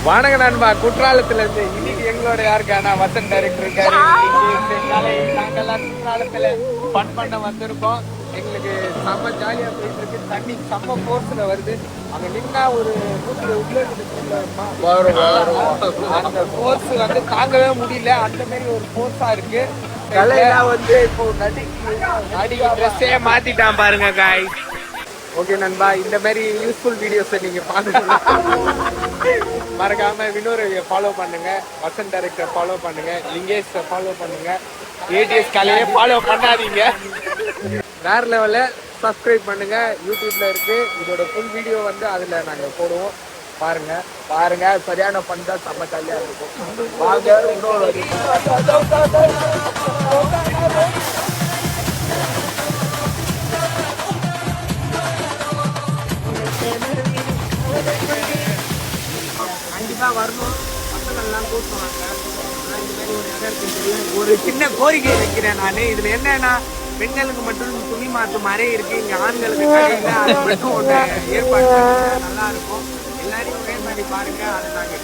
வணக்கம் நண்பா, குற்றாலத்துல இருந்து இன்னைக்கு எங்களோட யாருக்கான வசன் டைரக்டர் இருக்காரு. நாங்கெல்லாம் குற்றாலத்துல ஃபன் பண்ண வந்திருக்கோம். எங்களுக்கு செம்ம ஜாலியா போயிட்டு இருக்கு. தண்ணி செம்ம போர்ஸ்ல வருது. அங்க நின்னா ஒரு அந்த போர்ஸ் வந்து தாங்கவே முடியல. அந்த மாதிரி ஒரு போர்ஸா இருக்கு. கலையெல்லாம் வந்து இப்போ நடிகை ட்ரெஸ்ஸே மாத்திட்டான் பாருங்க காய். ஓகே நண்பா, இந்த மாதிரி யூஸ்ஃபுல் வீடியோஸை நீங்க பார்க்கணும் மறக்காம வினோரை ஃபாலோ பண்ணுங்க, வசன் டைரக்டர் ஃபாலோ பண்ணுங்க, லிங்கேஷ் ஃபாலோ பண்ணுங்க, ஏடிஎஸ் கலையை ஃபாலோ பண்ணாதீங்க. வேற லெவல்ல சப்ஸ்கிரைப் பண்ணுங்க. யூடியூப்ல இருக்கு. இதோட ஃபுல் வீடியோ வந்து அதுல நாங்க போடுவோம். பாருங்க பாருங்க, சரியான பண்ணா செம்ம ஜாலியா இருக்கும். வாங்க கண்டிப்பா வரணும். பசங்கள்லாம் கூப்பிடுவாங்க. ஒரு சின்ன கோரிக்கை வைக்கிறேன் நான். இதுல என்னன்னா, பெண்களுக்கு மட்டும் துணி மாற்றும் மாதிரி இருக்கு. இங்க ஆண்களுக்கு கடையில அது மட்டும் ஒன்று ஏற்பாடு நல்லா இருக்கும். எல்லாரையும் ஒரே மாதிரி பாருங்க. அதை நாங்க